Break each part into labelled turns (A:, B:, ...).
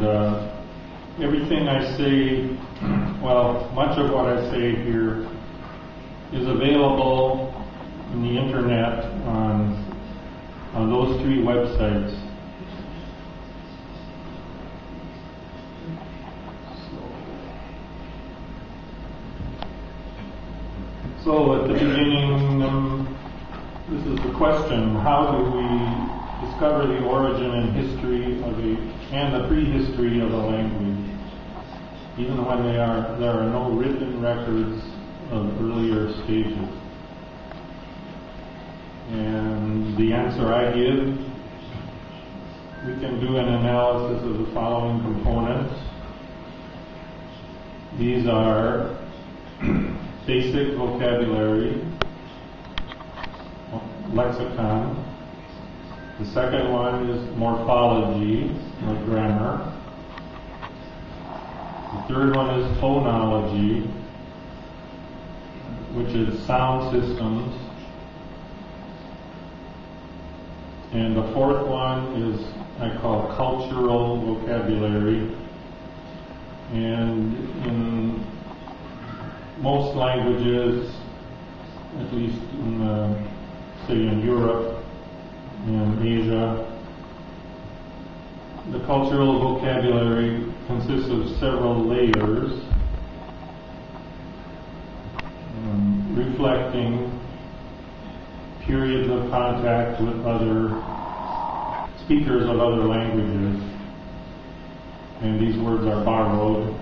A: And everything I say, well, much of what I say here is available in the internet on those three websites. So at the beginning, this is the question: how do we discover the origin and history of and the prehistory of a language, even when there are no written records of earlier stages? And the answer I give, we can do an analysis of the following components. These are basic vocabulary, lexicon. The second one is morphology, or grammar. The third one is phonology, which is sound systems. And the fourth one is I call cultural vocabulary. And in most languages, at least say in Europe and Asia, the cultural vocabulary consists of several layers, reflecting periods of contact with other speakers of other languages. And these words are borrowed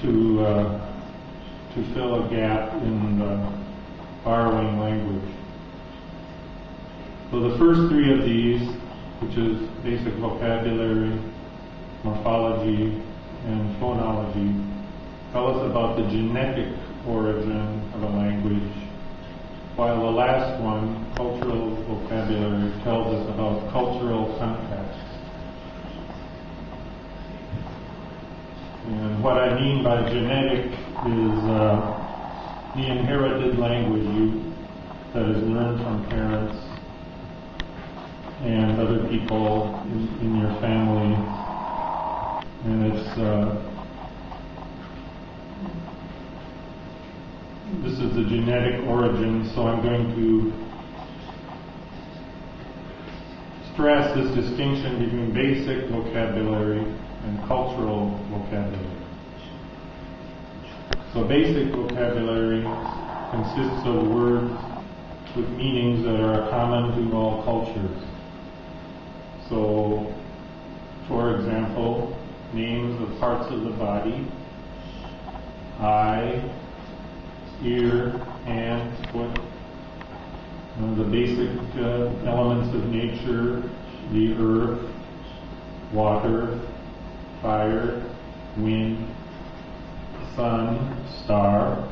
A: to fill a gap in the borrowing language. So the first three of these, which is basic vocabulary, morphology, and phonology, tell us about the genetic origin of a language, while the last one, cultural vocabulary, tells us about cultural context. And what I mean by genetic is the inherited language that is learned from parents and other people in your family. And this is the genetic origin, so I'm going to stress this distinction between basic vocabulary and cultural vocabulary. So basic vocabulary consists of words with meanings that are common to all cultures. So, for example, names of parts of the body: eye, ear, hand, foot. The basic elements of nature: the earth, water, fire, wind, sun, star,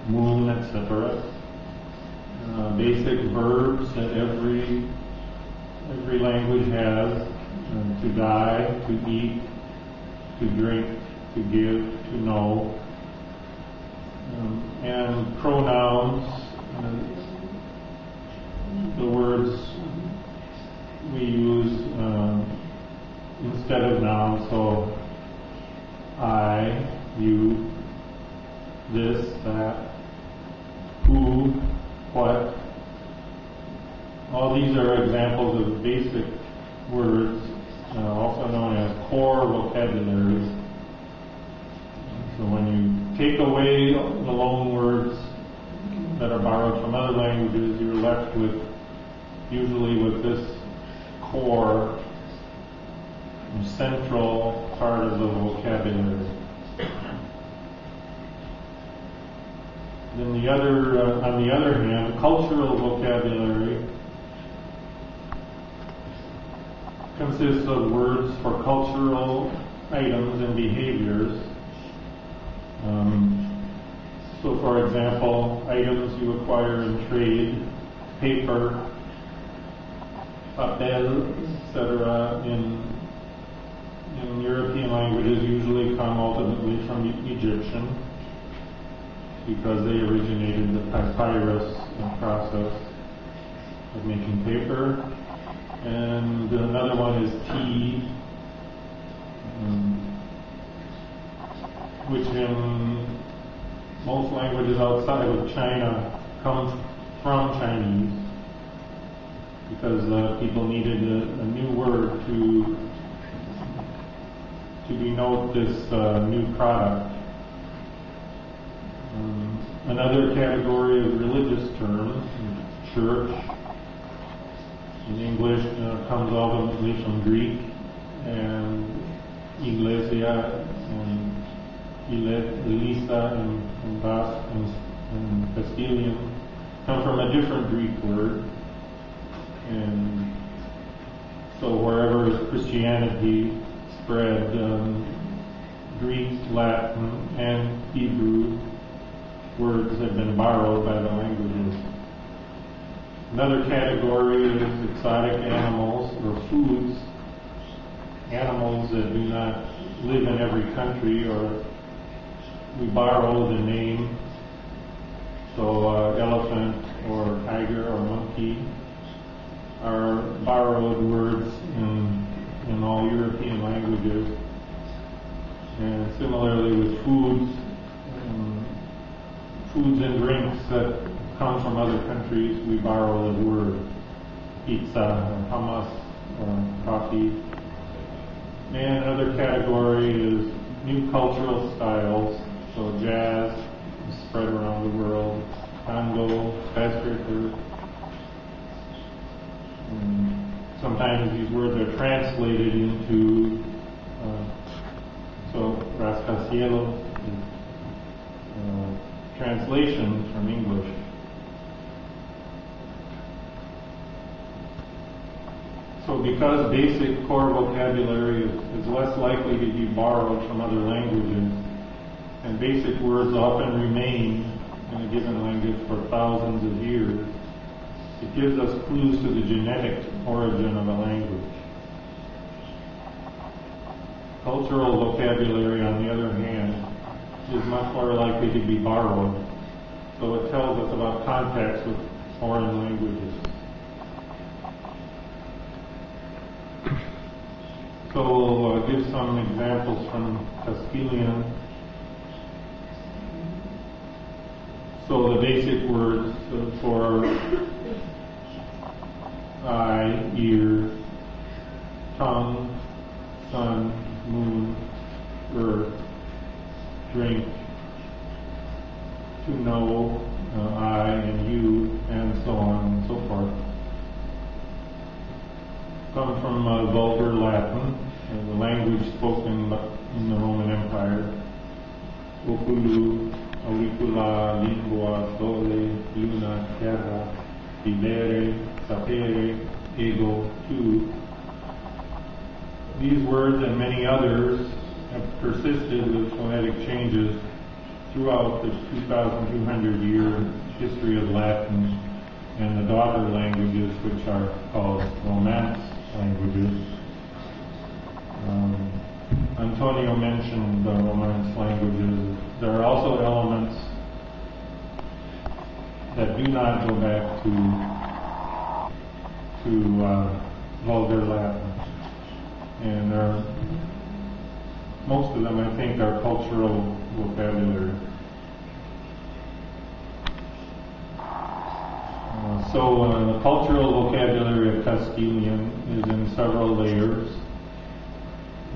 A: moon, etc. Basic verbs that every language has: to die, to eat, to drink, to give, to know. And pronouns, the words we use instead of nouns, so I, you, this, that, who, what. All these are examples of basic words, also known as core vocabularies. So when you take away the loan words that are borrowed from other languages, you're left with usually with this core, central part of the vocabulary. Then on the other hand, cultural vocabulary consists of words for cultural items and behaviors. So, for example, items you acquire in trade: paper, papel, etc. In European languages usually come ultimately from Egyptian, because they originated the papyrus process of making paper. And another one is tea, which in most languages outside of China comes from Chinese, because people needed a new word to denote this new product. Another category is religious terms. Church in English comes ultimately from Greek, and iglesia and Elisa and Basque and Castilian come from a different Greek word. And so wherever Christianity spread, Greek, Latin, and Hebrew words have been borrowed by the languages. Another category is exotic animals or foods, animals that do not live in every country, or we borrow the name. So elephant or tiger or monkey are borrowed words in all European languages. And similarly with foods and drinks that come from other countries, we borrow the word. Pizza, or hummus, or coffee. And another category is new cultural styles. So jazz is spread around the world, tango, Festschritte. Sometimes these words are translated into, so rascacielos is translation from English. So because basic core vocabulary is less likely to be borrowed from other languages, and basic words often remain in a given language for thousands of years, it gives us clues to the genetic origin of a language. Cultural vocabulary, on the other hand, is much more likely to be borrowed, so it tells us about contacts with foreign languages. So we'll give some examples from Castilian. So the basic words for eye, ear, tongue, sun, moon, earth, drink, to know, I and you, and so on and so forth, come from Vulgar Latin, the language spoken in the Roman Empire. Oculu, auricula, lingua, sole, luna, terra, vivere, sapere, ego, tu. These words and many others have persisted with phonetic changes throughout the 2,200-year history of Latin and the daughter languages, which are called Romance languages. Antonio mentioned the Romance languages. There are also elements that do not go back to Vulgar Latin, and most of them, I think, are cultural vocabulary. So the cultural vocabulary of Castilian is in several layers.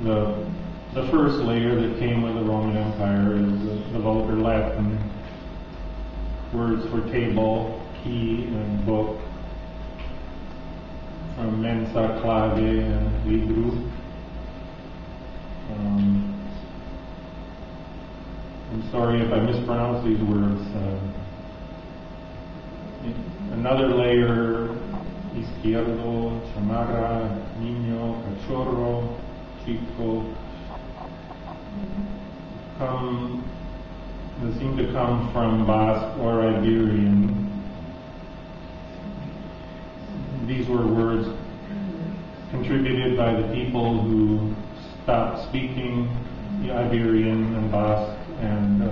A: The first layer that came with the Roman Empire is the Vulgar Latin, words for table, key, and book, from mensa, clave, and libru. I'm sorry if I mispronounce these words. Another layer, izquierdo, chamarra, niño, cachorro, chico, they seem to come from Basque or Iberian. These were words contributed by the people who stopped speaking the Iberian and Basque and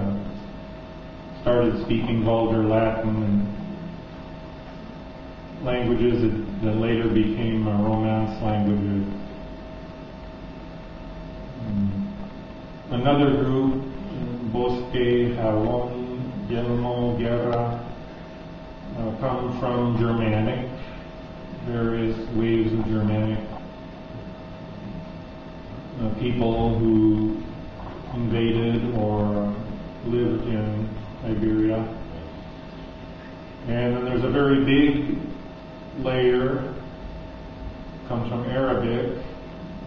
A: started speaking Vulgar Latin and languages that that later became Romance languages. Another group, Bosque, Jalón, Yelmo, Guerra, come from Germanic, various waves of Germanic people who invaded or lived in Iberia. And then there's a very big layer, comes from Arabic,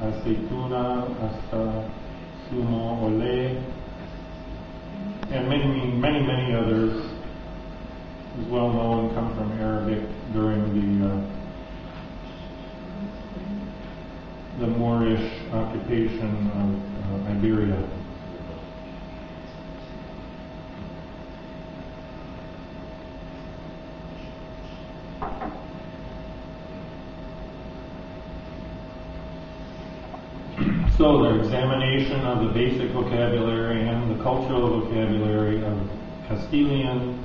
A: Aceituna, hasta Sumo, Ole, and many others, as well known, come from Arabic during the Moorish occupation of Iberia. So the examination of the basic vocabulary and the cultural vocabulary of Castilian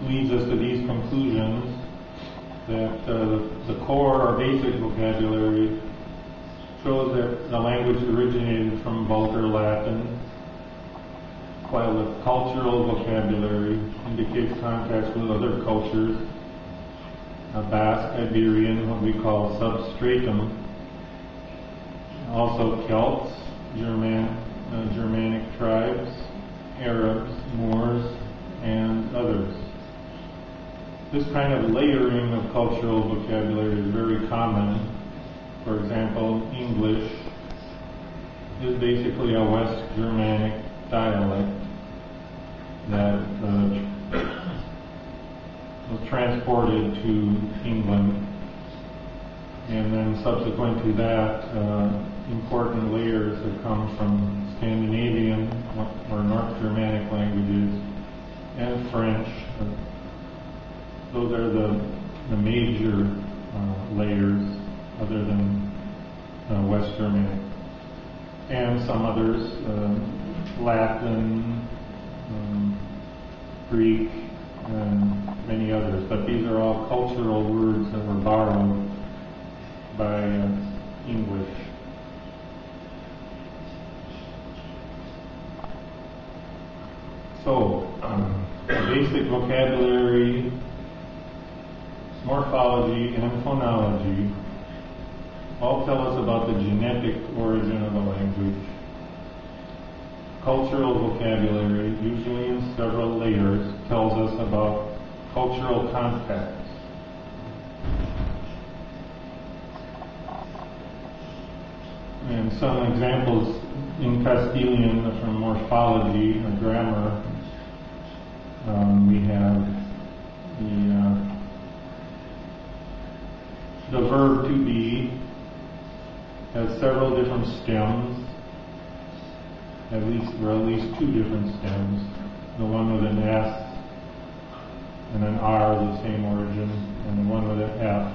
A: leads us to these conclusions that the core or basic vocabulary shows that the language originated from Vulgar Latin, while the cultural vocabulary indicates contacts with other cultures, Basque, Iberian, what we call substratum, also Celts, Germanic tribes, Arabs, Moors, and others. This kind of layering of cultural vocabulary is very common. For example, English is basically a West Germanic dialect that was transported to England, and then subsequent to that, important layers have come from Scandinavian or North Germanic languages and French. Those are the major layers, other than West Germanic, and some others, Latin, Greek, and many others. But these are all cultural words that were borrowed by English. So, basic vocabulary, morphology, and phonology all tell us about the genetic origin of a language. Cultural vocabulary, usually in several layers, tells us about cultural contacts. And some examples in Castilian from morphology or grammar, we have the verb to be has several different stems, at least two different stems. The one with an S and an R, the same origin, and the one with an F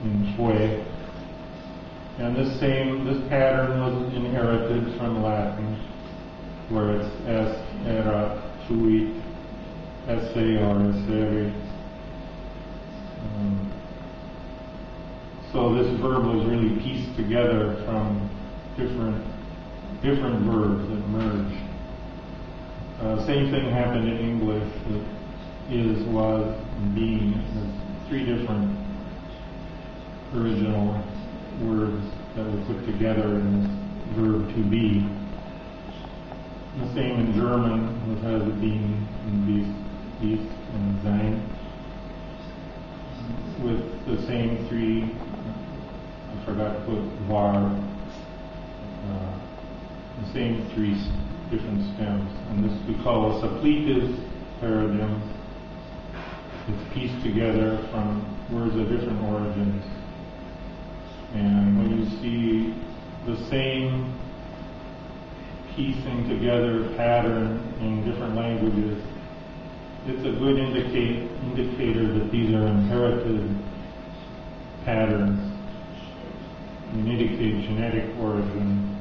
A: in fue. And this pattern was inherited from Latin, where it's es, erat, fuit, esse or essere. So this verb was really pieced together from different verbs that merged. Same thing happened in English. Is, was, and being. There's three different original words that were put together in this verb to be. The same in German, which has a being in beast and sein, with the same three, I forgot to put var, the same three different stems. And this we call a suppletive paradigm. It's pieced together from words of different origins. And when you see the same piecing together pattern in different languages, it's a good indicator that these are inherited patterns and indicate genetic origin.